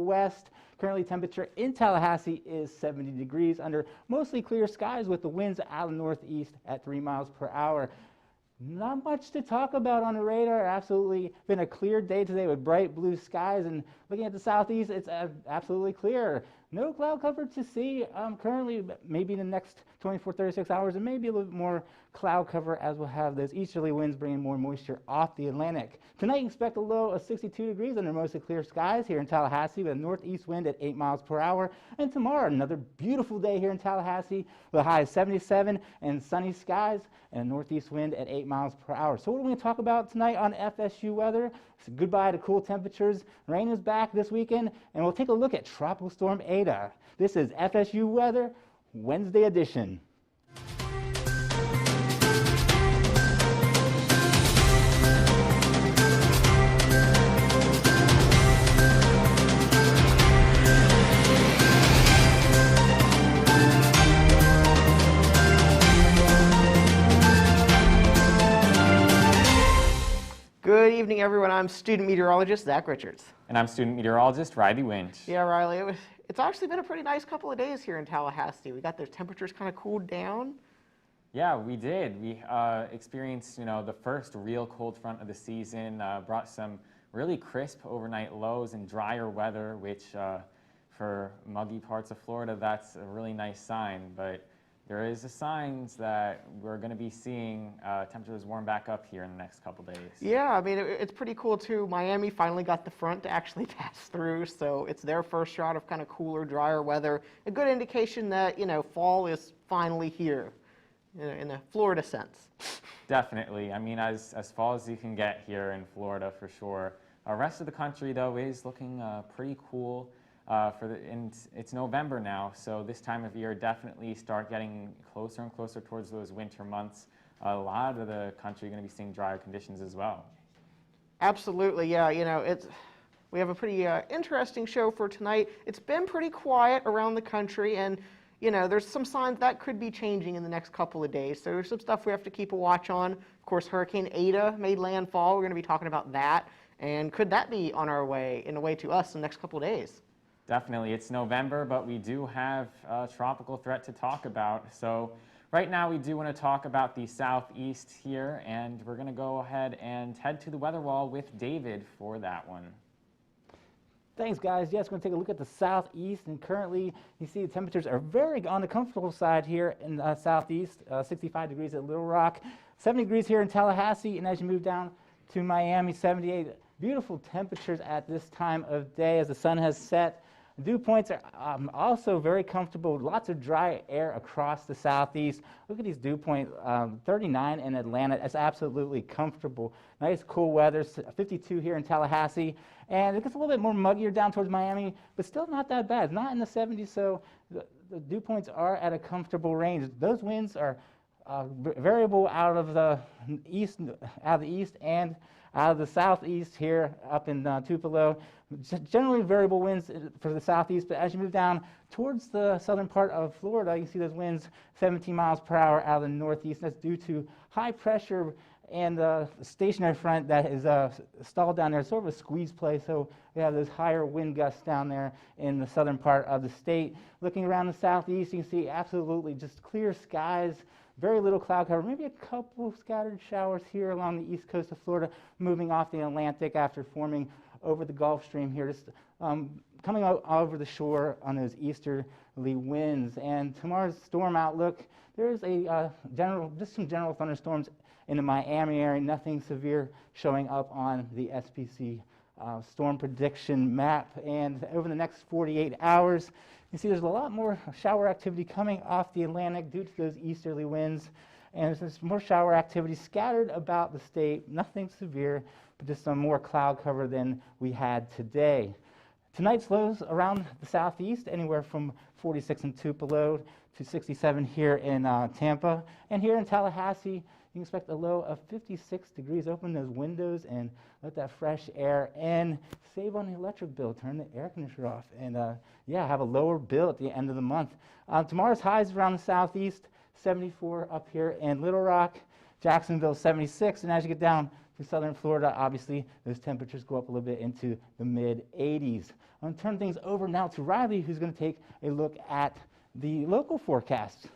west. Currently temperature in Tallahassee is 70 degrees under mostly clear skies with the winds out of the northeast at 3 miles per hour. Not much to talk about on the radar. Absolutely been a clear day today with bright blue skies, and looking at the southeast, it's absolutely clear. No cloud cover to see currently. Maybe in the next 24, 36 hours, and maybe a little bit more cloud cover as we'll have those easterly winds bringing more moisture off the Atlantic. Tonight, expect a low of 62 degrees under mostly clear skies here in Tallahassee with a northeast wind at 8 miles per hour. And tomorrow, another beautiful day here in Tallahassee with a high of 77 and sunny skies and a northeast wind at 8 miles per hour. So what are we going to talk about tonight on FSU weather? So goodbye to cool temperatures. Rain is back this weekend, and we'll take a look at Tropical Storm Ada. This is FSU weather, Wednesday edition. Good evening, everyone. I'm student meteorologist Zach Richards. And I'm student meteorologist Riley Winch. Yeah, Riley, it's actually been a pretty nice couple of days here in Tallahassee. We got the temperatures kind of cooled down. Yeah, we did. We experienced, the first real cold front of the season, brought some really crisp overnight lows and drier weather, which for muggy parts of Florida, that's a really nice sign. But there is a sign that we're going to be seeing temperatures warm back up here in the next couple days. Yeah, I mean, it's pretty cool, too. Miami finally got the front to actually pass through, so it's their first shot of kind of cooler, drier weather. A good indication that, fall is finally here in a Florida sense. Definitely. I mean, as fall as you can get here in Florida, for sure. The rest of the country, though, is looking pretty cool. And it's November now, so this time of year definitely start getting closer and closer towards those winter months. A lot of the country going to be seeing drier conditions as well. Absolutely, yeah. We have a pretty interesting show for tonight. It's been pretty quiet around the country, and there's some signs that could be changing in the next couple of days. So there's some stuff we have to keep a watch on. Of course, Hurricane Ada made landfall. We're going to be talking about that, and could that be on our way to us in the next couple of days? Definitely. It's November, but we do have a tropical threat to talk about. So right now we do want to talk about the southeast here, and we're going to go ahead and head to the weather wall with David for that one. Thanks, guys. Yes, we're going to take a look at the southeast, and currently you see the temperatures are very on the comfortable side here in the southeast, 65 degrees at Little Rock, 70 degrees here in Tallahassee, and as you move down to Miami, 78. Beautiful temperatures at this time of day as the sun has set. Dew points are also very comfortable. Lots of dry air across the southeast. Look at these dew points, 39 in Atlanta. That's absolutely comfortable. Nice cool weather, 52 here in Tallahassee. And it gets a little bit more muggier down towards Miami, but still not that bad. It's not in the 70s, so the dew points are at a comfortable range. Those winds are variable out of the east and out of the southeast here up in Tupelo. Generally variable winds for the southeast, but as you move down towards the southern part of Florida, you can see those winds 17 miles per hour out of the northeast. That's due to high pressure and the stationary front that is stalled down there. It's sort of a squeeze play, so we have those higher wind gusts down there in the southern part of the state. Looking around the southeast, you can see absolutely just clear skies, very little cloud cover, maybe a couple scattered showers here along the east coast of Florida, moving off the Atlantic after forming over the Gulf Stream here, just coming over the shore on those easterly winds. And tomorrow's storm outlook, there's just some general thunderstorms in the Miami area, nothing severe showing up on the SPC storm prediction map. And over the next 48 hours, you see there's a lot more shower activity coming off the Atlantic due to those easterly winds. And there's more shower activity scattered about the state, nothing severe, but just some more cloud cover than we had today. Tonight's lows around the southeast, anywhere from 46 in Tupelo to 67 here in Tampa. And here in Tallahassee, you can expect a low of 56 degrees. Open those windows and let that fresh air in. Save on the electric bill. Turn the air conditioner off. And have a lower bill at the end of the month. Tomorrow's highs around the southeast, 74 up here in Little Rock. Jacksonville, 76. And as you get down to southern Florida, obviously those temperatures go up a little bit into the mid-80s. I'm going to turn things over now to Riley, who's going to take a look at the local forecast.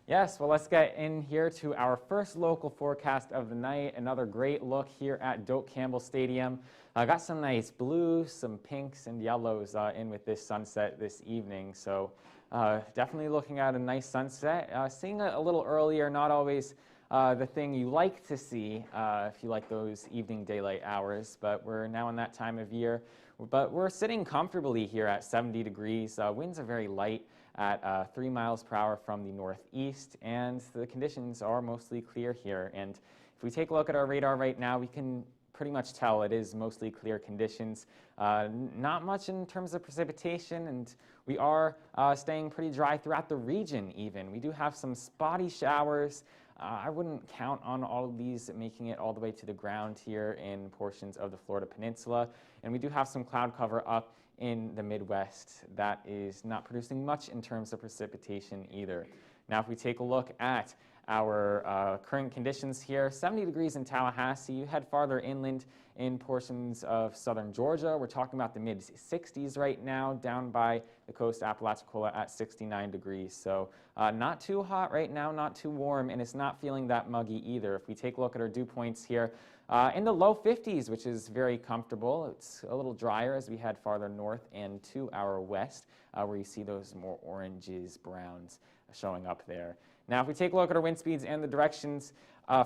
Yes, well, let's get in here to our first local forecast of the night. Another great look here at Doak Campbell Stadium. Got some nice blues, some pinks and yellows in with this sunset this evening. So definitely looking at a nice sunset. Seeing it a little earlier, not always the thing you like to see if you like those evening daylight hours, but we're now in that time of year. But we're sitting comfortably here at 70 degrees. Winds are very light at 3 miles per hour from the northeast, and the conditions are mostly clear here. And if we take a look at our radar right now, we can pretty much tell it is mostly clear conditions. Not much in terms of precipitation, and we are staying pretty dry throughout the region even. We do have some spotty showers. I wouldn't count on all of these making it all the way to the ground here in portions of the Florida Peninsula. And we do have some cloud cover up in the Midwest that is not producing much in terms of precipitation either. Now, if we take a look at our current conditions here, 70 degrees in Tallahassee. You head farther inland in portions of southern Georgia. We're talking about the mid-60s right now, down by the coast, Apalachicola at 69 degrees. So not too hot right now, not too warm, and it's not feeling that muggy either. If we take a look at our dew points here, in the low 50s, which is very comfortable. It's a little drier as we head farther north and to our west, where you see those more oranges, browns showing up there. Now, if we take a look at our wind speeds and the directions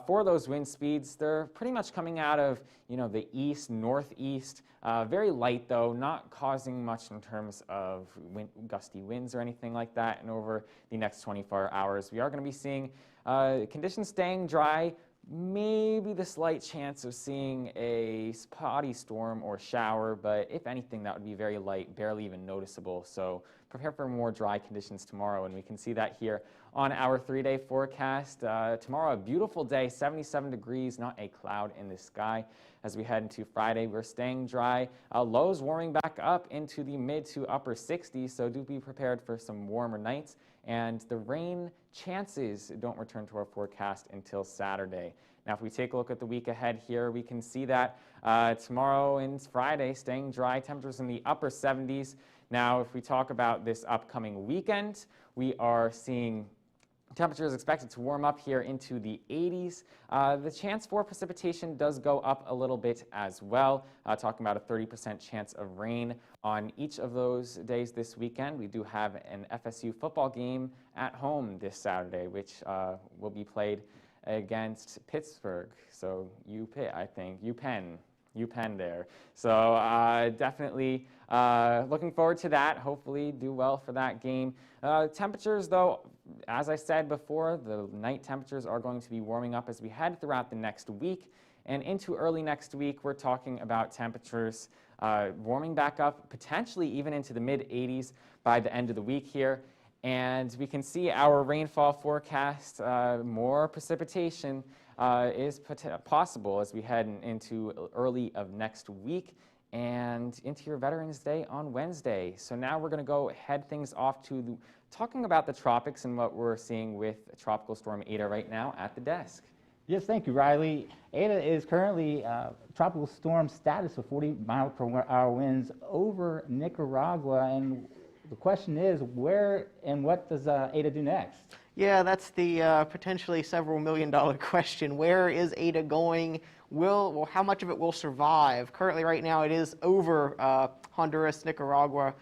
for those wind speeds, they're pretty much coming out of, the east, northeast. Very light, though, not causing much in terms of gusty winds or anything like that. And over the next 24 hours, we are going to be seeing conditions staying dry. Maybe the slight chance of seeing a spotty storm or shower, but if anything, that would be very light, barely even noticeable. So prepare for more dry conditions tomorrow, and we can see that here on our 3-day forecast. Tomorrow, a beautiful day, 77 degrees, not a cloud in the sky. As we head into Friday, we're staying dry. Lows warming back up into the mid to upper 60s, so do be prepared for some warmer nights. And the rain chances don't return to our forecast until Saturday. Now, if we take a look at the week ahead here, we can see that tomorrow and Friday staying dry, temperatures in the upper 70s. Now, if we talk about this upcoming weekend, we are seeing temperatures expected to warm up here into the 80s. The chance for precipitation does go up a little bit as well, talking about a 30% chance of rain on each of those days this weekend. We do have an FSU football game at home this Saturday, which will be played against Pittsburgh. So UPenn there. So definitely looking forward to that. Hopefully do well for that game. Temperatures, though, as I said before, the night temperatures are going to be warming up as we head throughout the next week. And into early next week, we're talking about temperatures warming back up, potentially even into the mid-80s by the end of the week here. And we can see our rainfall forecast, more precipitation is possible as we head into early of next week and into your Veterans Day on Wednesday. So now we're going to go head things off to talking about the tropics and what we're seeing with Tropical Storm Ada right now at the desk. Yes, thank you, Riley. Ada is currently tropical storm status with 40 mile per hour winds over Nicaragua. And the question is, where and what does Ada do next? Yeah, that's the potentially several million-dollar question. Where is Ada going? How much of it will survive? Currently, right now, it is over Honduras, Nicaragua.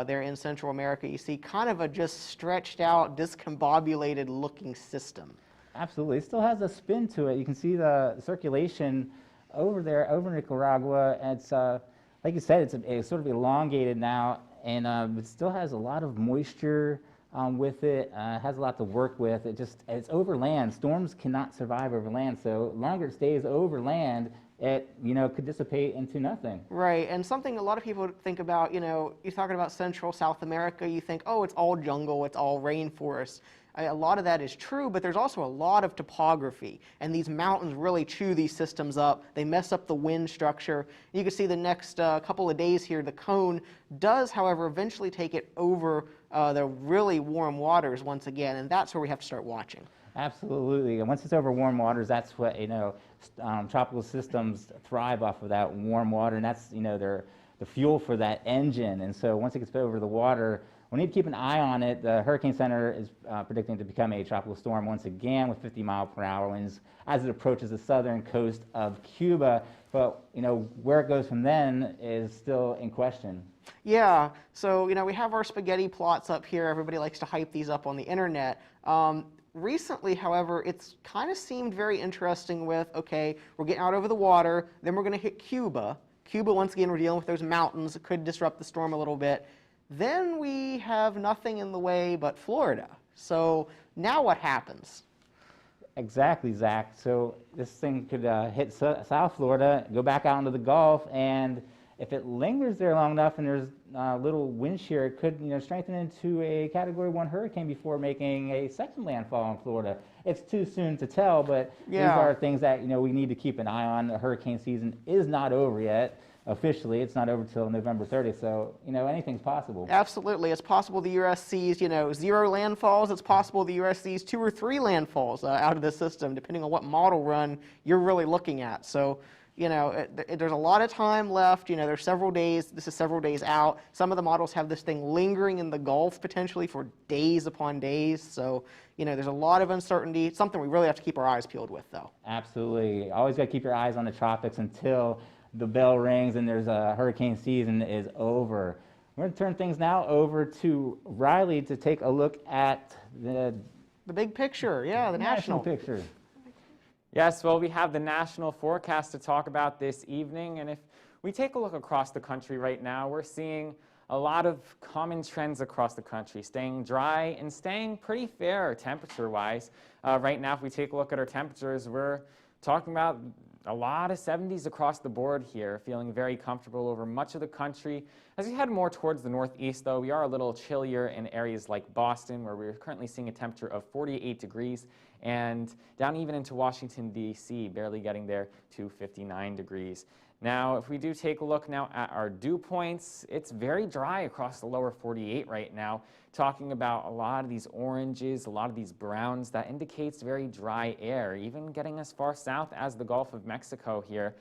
There in Central America. You see kind of a just stretched out, discombobulated looking system. Absolutely. It still has a spin to it. You can see the circulation over there, over Nicaragua. It's, like you said, it's sort of elongated now, and it still has a lot of moisture with it. It has a lot to work with. It's over land. Storms cannot survive over land, so longer it stays over land, it could dissipate into nothing. Right, and something a lot of people think about, you're talking about Central South America, you think, oh, it's all jungle, it's all rainforest. A lot of that is true, but there's also a lot of topography, and these mountains really chew these systems up. They mess up the wind structure. You can see the next couple of days here, the cone does, however, eventually take it over the really warm waters once again, and that's where we have to start watching. Absolutely. And once it's over warm waters, that's what, tropical systems thrive off of that warm water, and that's, they're the fuel for that engine. And so once it gets over the water, we need to keep an eye on it. The Hurricane Center is predicting to become a tropical storm once again with 50-mile-per-hour winds as it approaches the southern coast of Cuba. But, where it goes from then is still in question. Yeah, so, we have our spaghetti plots up here. Everybody likes to hype these up on the internet. Recently, however, it's kind of seemed very interesting with, okay, we're getting out over the water, then we're going to hit Cuba. Cuba, once again, we're dealing with those mountains. It could disrupt the storm a little bit. Then we have nothing in the way but Florida. So now what happens? Exactly, Zach. So this thing could hit South Florida, go back out into the Gulf, and if it lingers there long enough and there's little wind shear, it could strengthen into a Category 1 hurricane before making a second landfall in Florida. It's too soon to tell, but these are things that we need to keep an eye on. The hurricane season is not over yet. Officially, it's not over till November 30th, so anything's possible. Absolutely. It's possible the U.S. sees 0 landfalls. It's possible the U.S. sees 2 or 3 landfalls out of the system, depending on what model run you're really looking at. So there's a lot of time left. There's several days. This is several days out. Some of the models have this thing lingering in the Gulf potentially for days upon days. So, there's a lot of uncertainty. It's something we really have to keep our eyes peeled with, though. Absolutely. Always got to keep your eyes on the tropics until the bell rings and there's a hurricane season is over. We're going to turn things now over to Riley to take a look at the big picture. Yeah, the national picture. Yes, well, we have the national forecast to talk about this evening, and if we take a look across the country right now, we're seeing a lot of common trends across the country, staying dry and staying pretty fair temperature-wise. Right now, if we take a look at our temperatures, we're talking about a lot of 70s across the board here, feeling very comfortable over much of the country. As we head more towards the northeast, though, we are a little chillier in areas like Boston, where we're currently seeing a temperature of 48 degrees, and down even into Washington, D.C., barely getting there to 59 degrees. Now, if we do take a look now at our dew points, it's very dry across the lower 48 right now, talking about a lot of these oranges, a lot of these browns. That indicates very dry air, even getting as far south as the Gulf of Mexico here.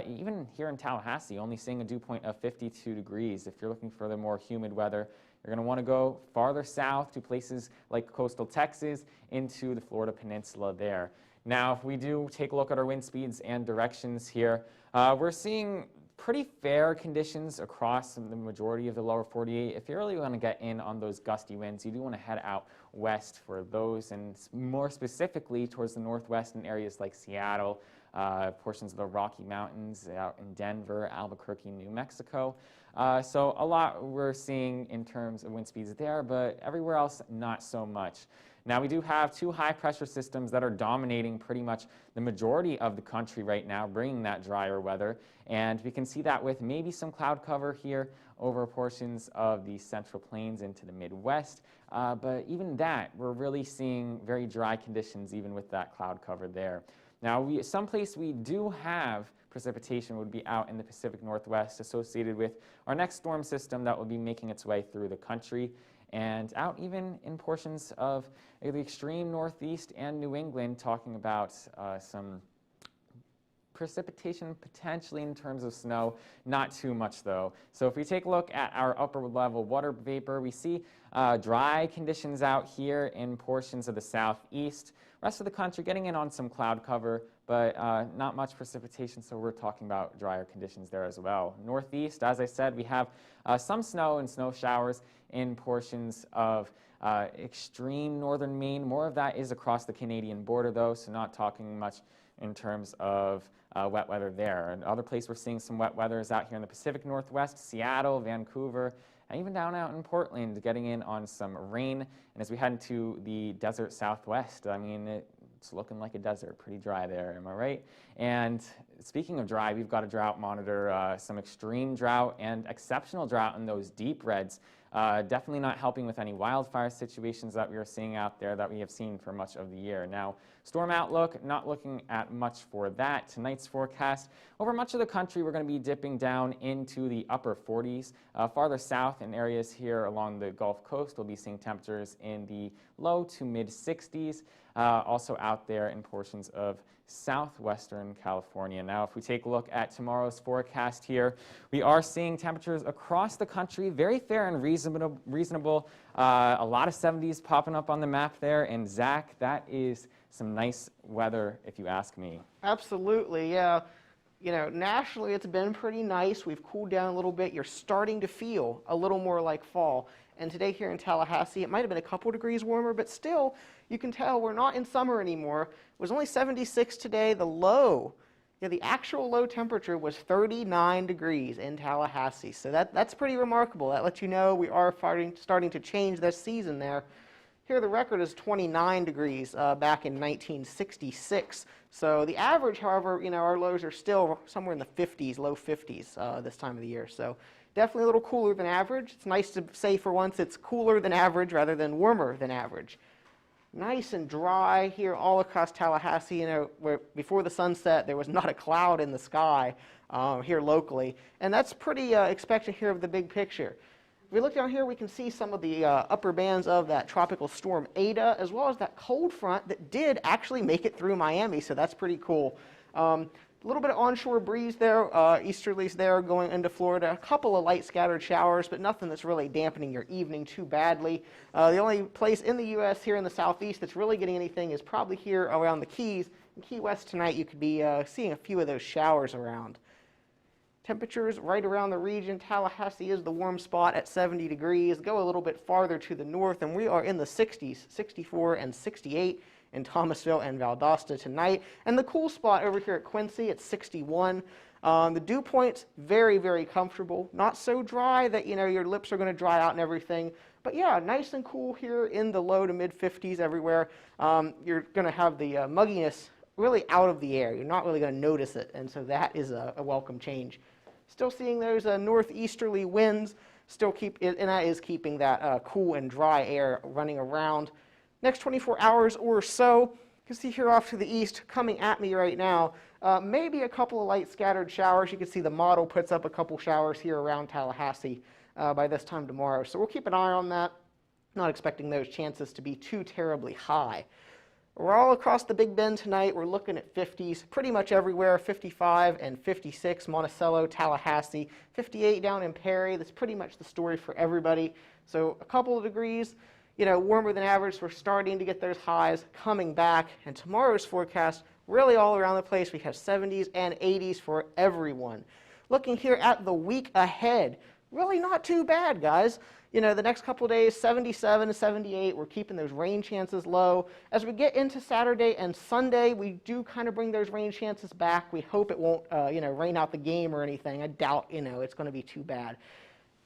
Even here in Tallahassee, only seeing a dew point of 52 degrees. If you're looking for the more humid weather, you're going to want to go farther south to places like coastal Texas, into the Florida Peninsula there. Now, if we do take a look at our wind speeds and directions here, we're seeing pretty fair conditions across the majority of the lower 48. If you really want to get in on those gusty winds, you do want to head out west for those, and more specifically towards the northwest in areas like Seattle, portions of the Rocky Mountains, out in Denver, Albuquerque, New Mexico. So a lot we're seeing in terms of wind speeds there, but everywhere else, not so much. Now, we do have 2 high-pressure systems that are dominating pretty much the majority of the country right now, bringing that drier weather. And we can see that with maybe some cloud cover here over portions of the Central Plains into the Midwest. But even that, we're really seeing very dry conditions even with that cloud cover there. Now, someplace we do have precipitation would be out in the Pacific Northwest, associated with our next storm system that will be making its way through the country, and out even in portions of the extreme northeast and New England, talking about some precipitation potentially in terms of snow, not too much though. So if we take a look at our upper level water vapor, we see dry conditions out here in portions of the southeast. Rest of the country getting in on some cloud cover, but not much precipitation, so we're talking about drier conditions there as well. Northeast, as I said, we have some snow and snow showers in portions of extreme northern Maine. More of that is across the Canadian border though, so not talking much in terms of wet weather there. Another place we're seeing some wet weather is out here in the Pacific Northwest, Seattle, Vancouver, and even down out in Portland, getting in on some rain. And as we head into the desert Southwest, I mean, it's looking like a desert, pretty dry there, am I right? And speaking of dry, we've got a drought monitor, some extreme drought and exceptional drought in those deep reds. Definitely not helping with any wildfire situations that we are seeing out there that we have seen for much of the year. Now, storm outlook, not looking at much for that. Tonight's forecast, over much of the country, we're going to be dipping down into the upper 40s. Farther south in areas here along the Gulf Coast, we'll be seeing temperatures in the low to mid 60s. Also out there in portions of southwestern California. Now, if we take a look at tomorrow's forecast here, we are seeing temperatures across the country, very fair and reasonable. A lot of 70s popping up on the map there. And Zach, that is some nice weather, if you ask me. Absolutely, yeah. You know, nationally it's been pretty nice. We've cooled down a little bit. You're starting to feel a little more like fall. And today here in Tallahassee, it might have been a couple degrees warmer, but still, you can tell we're not in summer anymore. It was only 76 today. The low, the actual low temperature was 39 degrees in Tallahassee. So that's pretty remarkable. That lets you know we are starting to change this season there. Here the record is 29 degrees back in 1966. So the average, however, our lows are still somewhere in the 50s, low 50s this time of the year. So definitely a little cooler than average. It's nice to say for once it's cooler than average rather than warmer than average. Nice and dry here all across Tallahassee, where before the sunset there was not a cloud in the sky here locally. And that's pretty expected here of the big picture. If we look down here, we can see some of the upper bands of that tropical storm Ada, as well as that cold front that did actually make it through Miami, so that's pretty cool. A little bit of onshore breeze there, easterlies there going into Florida. A couple of light scattered showers, but nothing that's really dampening your evening too badly. The only place in the U.S. here in the southeast that's really getting anything is probably here around the Keys. In Key West tonight, you could be seeing a few of those showers around. Temperatures right around the region. Tallahassee is the warm spot at 70 degrees. Go a little bit farther to the north, and we are in the 60s, 64 and 68. In Thomasville and Valdosta tonight. And the cool spot over here at Quincy, it's 61. The dew point's very, very comfortable. Not so dry that, your lips are going to dry out and everything. But yeah, nice and cool here in the low to mid 50s everywhere. You're going to have the mugginess really out of the air. You're not really going to notice it. And so that is a welcome change. Still seeing those northeasterly winds. And that is keeping that cool and dry air running around. Next 24 hours or so, you can see here off to the east, coming at me right now, maybe a couple of light scattered showers. You can see the model puts up a couple showers here around Tallahassee by this time tomorrow. So we'll keep an eye on that. Not expecting those chances to be too terribly high. We're all across the Big Bend tonight. We're looking at 50s pretty much everywhere, 55 and 56, Monticello, Tallahassee, 58 down in Perry. That's pretty much the story for everybody. So a couple of degrees. Warmer than average. We're starting to get those highs coming back. And tomorrow's forecast, really all around the place, we have 70s and 80s for everyone. Looking here at the week ahead, really not too bad, guys. The next couple of days, 77 to 78, we're keeping those rain chances low. As we get into Saturday and Sunday, we do kind of bring those rain chances back. We hope it won't, rain out the game or anything. I doubt, it's going to be too bad.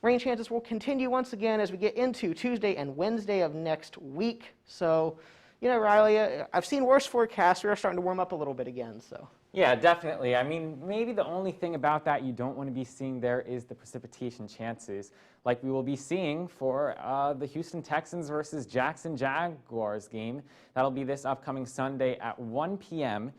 Rain chances will continue once again as we get into Tuesday and Wednesday of next week. So, Riley, I've seen worse forecasts. We are starting to warm up a little bit again. So. Yeah, definitely. I mean, maybe the only thing about that you don't want to be seeing there is the precipitation chances, like we will be seeing for the Houston Texans versus Jackson Jaguars game. That'll be this upcoming Sunday at 1 p.m.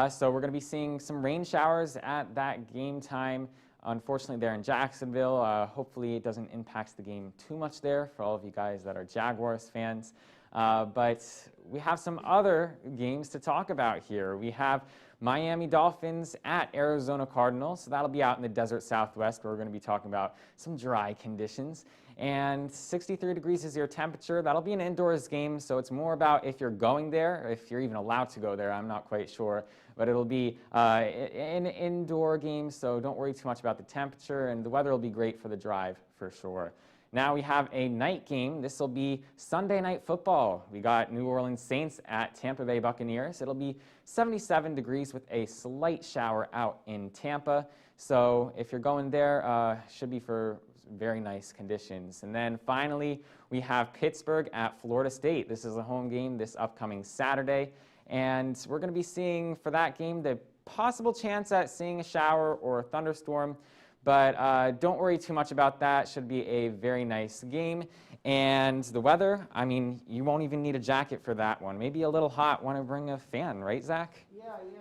So we're going to be seeing some rain showers at that game time. Unfortunately, they're in Jacksonville. Hopefully, it doesn't impact the game too much there for all of you guys that are Jaguars fans. But we have some other games to talk about here. We have Miami Dolphins at Arizona Cardinals. So that'll be out in the desert Southwest, where we're going to be talking about some dry conditions. And 63 degrees is your temperature. That'll be an indoors game, so it's more about if you're going there, if you're even allowed to go there. I'm not quite sure. But it'll be an indoor game, so don't worry too much about the temperature, and the weather will be great for the drive for sure. Now we have a night game. This will be Sunday Night Football. We got New Orleans Saints at Tampa Bay Buccaneers. It'll be 77 degrees with a slight shower out in Tampa. So if you're going there, should be for very nice conditions. And then finally, we have Pittsburgh at Florida State. This is a home game this upcoming Saturday. And we're going to be seeing for that game the possible chance at seeing a shower or a thunderstorm, but don't worry too much about that. Should be a very nice game. And the weather, I mean, you won't even need a jacket for that one. Maybe a little hot, want to bring a fan, right, Zach?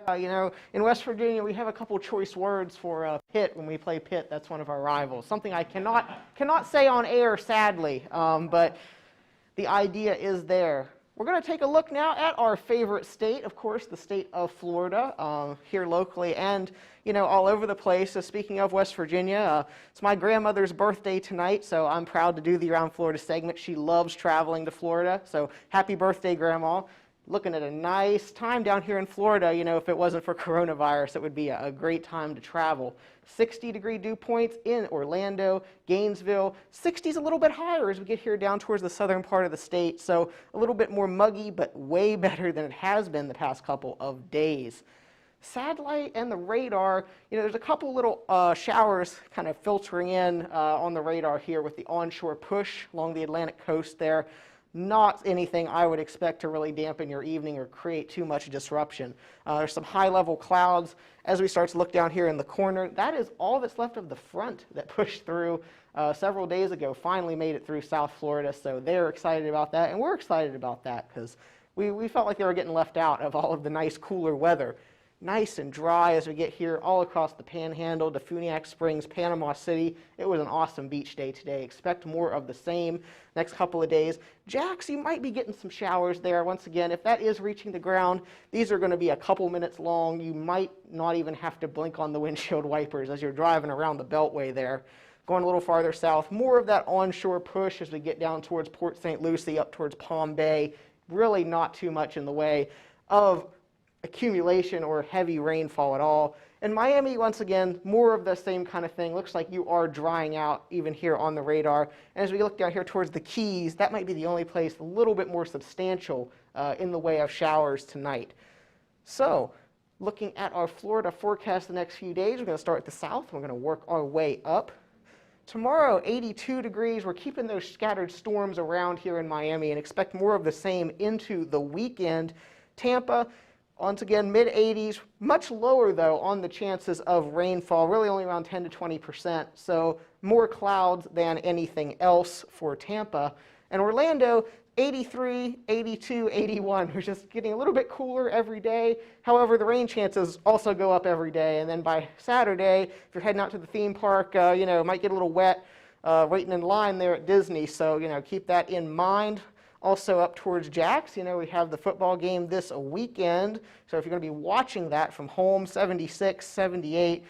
Yeah, you know, in West Virginia, we have a couple choice words for Pitt when we play Pitt. That's one of our rivals. Something I cannot say on air, sadly, but the idea is there. We're going to take a look now at our favorite state, of course, the state of Florida, here locally and, you know, all over the place. So speaking of West Virginia, it's my grandmother's birthday tonight, so I'm proud to do the Around Florida segment. She loves traveling to Florida, so happy birthday, Grandma. Looking at a nice time down here in Florida. You know, if it wasn't for coronavirus, it would be a great time to travel. 60-degree dew points in Orlando, Gainesville. 60's a little bit higher as we get here down towards the southern part of the state, so a little bit more muggy, but way better than it has been the past couple of days. Satellite and the radar, you know, there's a couple little showers kind of filtering in on the radar here with the onshore push along the Atlantic coast there. Not anything I would expect to really dampen your evening or create too much disruption. There's some high-level clouds as we start to look down here in the corner. That is all that's left of the front that pushed through several days ago, finally made it through South Florida, so they're excited about that, and we're excited about that because we felt like they were getting left out of all of the nice, cooler weather. Nice and dry as we get here all across the Panhandle, Defuniak Springs, Panama City. It was an awesome beach day today. Expect more of the same next couple of days. Jacks, you might be getting some showers there. Once again, if that is reaching the ground, these are going to be a couple minutes long. You might not even have to blink on the windshield wipers as you're driving around the Beltway there. Going a little farther south, more of that onshore push as we get down towards Port St. Lucie, up towards Palm Bay. Really not too much in the way of accumulation or heavy rainfall at all. In Miami, once again, more of the same kind of thing. Looks like you are drying out even here on the radar. And as we look down here towards the Keys, that might be the only place a little bit more substantial in the way of showers tonight. So, looking at our Florida forecast the next few days, we're going to start at the south. We're going to work our way up. Tomorrow, 82 degrees. We're keeping those scattered storms around here in Miami and expect more of the same into the weekend. Tampa, once again, mid-80s, much lower, though, on the chances of rainfall, really only around 10 to 20%, so more clouds than anything else for Tampa. And Orlando, 83, 82, 81. We're just getting a little bit cooler every day. However, the rain chances also go up every day, and then by Saturday, if you're heading out to the theme park, you know, it might get a little wet waiting in line there at Disney, so, you know, keep that in mind. Also up towards Jax, you know, we have the football game this weekend. So if you're going to be watching that from home, 76, 78,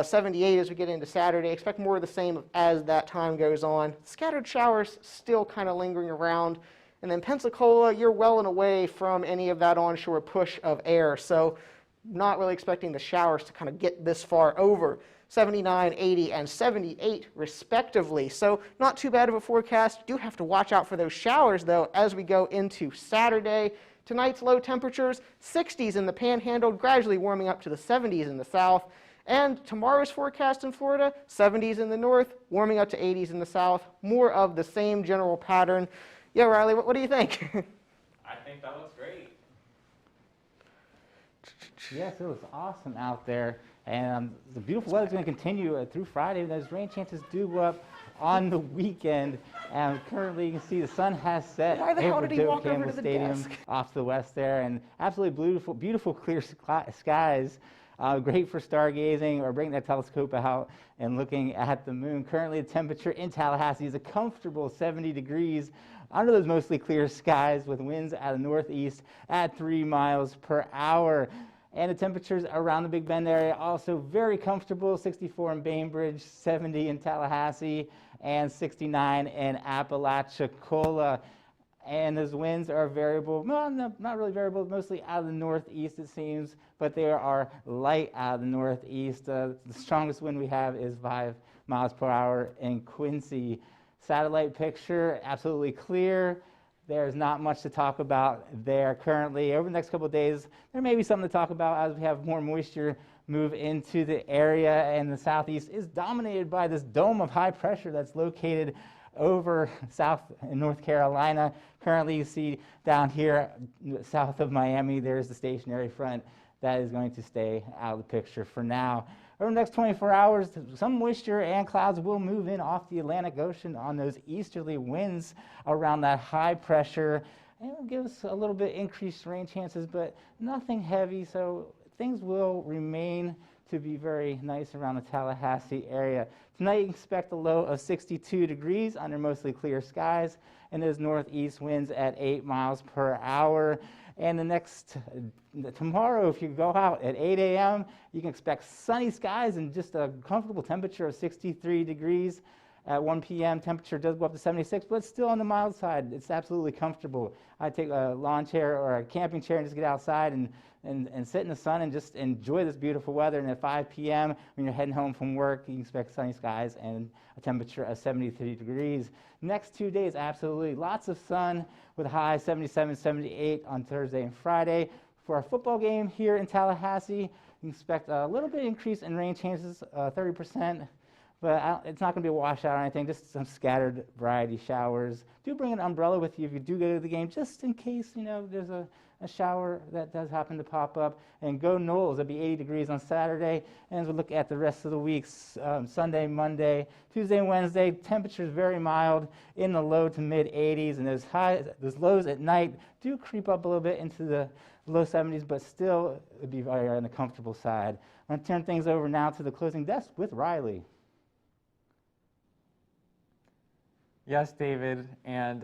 78 as we get into Saturday. Expect more of the same as that time goes on. Scattered showers still kind of lingering around. And then Pensacola, you're well and away from any of that onshore push of air. So not really expecting the showers to kind of get this far over. 79, 80, and 78 respectively. So not too bad of a forecast. You do have to watch out for those showers, though, as we go into Saturday. Tonight's low temperatures, 60s in the Panhandle, gradually warming up to the 70s in the south. And tomorrow's forecast in Florida, 70s in the north, warming up to 80s in the south. More of the same general pattern. Yeah, Riley, what do you think? I think that looks great. Yes, it was awesome out there. And the beautiful weather is going to continue through Friday. Those rain chances do go up on the weekend. And currently, you can see the sun has set Why the hell over did he walk Doak over Campbell to the Stadium desk? off to the west there. And absolutely beautiful, beautiful clear skies. Great for stargazing or bringing that telescope out and looking at the moon. Currently, the temperature in Tallahassee is a comfortable 70 degrees under those mostly clear skies with winds out of the northeast at 3 miles per hour. And the temperatures around the Big Bend area also very comfortable, 64 in Bainbridge, 70 in Tallahassee, and 69 in Apalachicola. And those winds are variable, well, not really variable, mostly out of the northeast it seems, but they are light out of the northeast. The strongest wind we have is 5 miles per hour in Quincy. Satellite picture, absolutely clear. There's not much to talk about there currently. Over the next couple of days, there may be something to talk about as we have more moisture move into the area, and the southeast is dominated by this dome of high pressure that's located over South and North Carolina. Currently, you see down here south of Miami, there's the stationary front that is going to stay out of the picture for now. Over the next 24 hours, some moisture and clouds will move in off the Atlantic Ocean on those easterly winds around that high pressure. And it'll give us a little bit increased rain chances, but nothing heavy, so things will remain to be very nice around the Tallahassee area. Tonight, you can expect a low of 62 degrees under mostly clear skies, and those northeast winds at 8 miles per hour. And tomorrow, if you go out at 8 a.m., you can expect sunny skies and just a comfortable temperature of 63 degrees. At 1 p.m., temperature does go up to 76, but it's still on the mild side. It's absolutely comfortable. I take a lawn chair or a camping chair and just get outside and sit in the sun and just enjoy this beautiful weather. And at 5 p.m., when you're heading home from work, you can expect sunny skies and a temperature of 73 degrees. Next 2 days, absolutely lots of sun with a high 77, 78 on Thursday and Friday. For our football game here in Tallahassee, you can expect a little bit increase in rain chances, 30%. But it's not going to be a washout or anything, just some scattered variety showers. Do bring an umbrella with you if you do go to the game, just in case, there's a shower that does happen to pop up. And go Knowles, it'll be 80 degrees on Saturday. And as we look at the rest of the weeks, Sunday, Monday, Tuesday, and Wednesday, temperatures very mild in the low to mid 80s. And those lows at night do creep up a little bit into the low 70s, but still it'd be very on the comfortable side. I'm going to turn things over now to the closing desk with Riley. Yes, David, and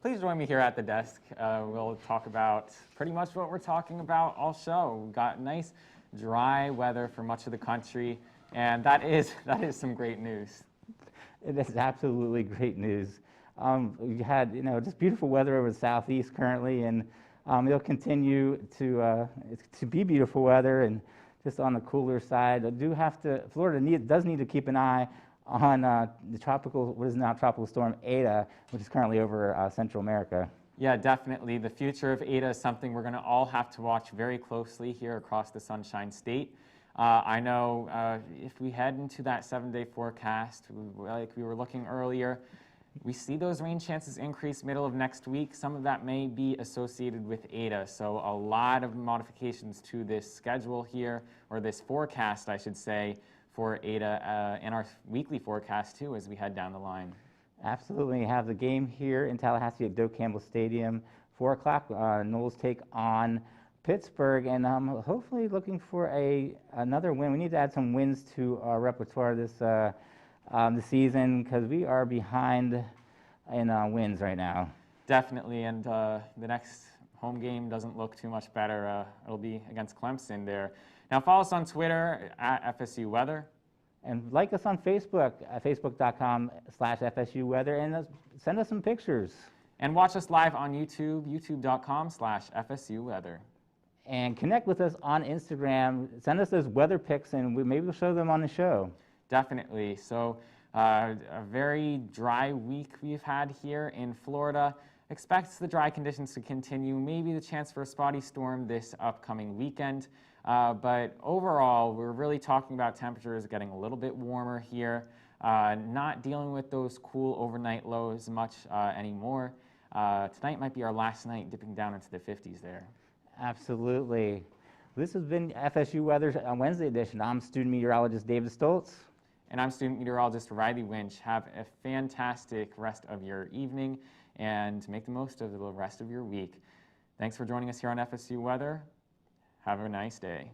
please join me here at the desk. We'll talk about pretty much what we're talking about all show. We've got nice, dry weather for much of the country, and that is some great news. It is absolutely great news. We had, just beautiful weather over the southeast currently, and it'll continue to be beautiful weather, and just on the cooler side. Florida does need to keep an eye on what is now tropical storm Eta, which is currently over Central America. Yeah, definitely. The future of Eta is something we're going to all have to watch very closely here across the Sunshine State. I know if we head into that 7-day forecast, like we were looking earlier, we see those rain chances increase middle of next week. Some of that may be associated with Eta, so a lot of modifications to this schedule here, or this forecast, I should say, for Eta and our weekly forecast too as we head down the line. Absolutely. We have the game here in Tallahassee at Doak Campbell Stadium, 4 o'clock. Knowles take on Pittsburgh, and I'm hopefully looking for another win. We need to add some wins to our repertoire this season because we are behind in wins right now. Definitely, and the next home game doesn't look too much better. It'll be against Clemson there. Now follow us on Twitter at FSU Weather. And like us on Facebook at facebook.com/FSU Weather, and send us some pictures. And watch us live on YouTube, youtube.com/FSU Weather. And connect with us on Instagram. Send us those weather pics, and maybe we'll show them on the show. Definitely. So a very dry week we've had here in Florida. Expect the dry conditions to continue, maybe the chance for a spotty storm this upcoming weekend. But overall, we're really talking about temperatures getting a little bit warmer here, not dealing with those cool overnight lows much anymore. Tonight might be our last night dipping down into the 50s there. Absolutely. This has been FSU Weather on Wednesday edition. I'm student meteorologist David Stoltz. And I'm student meteorologist Riley Winch. Have a fantastic rest of your evening and make the most of the rest of your week. Thanks for joining us here on FSU Weather. Have a nice day.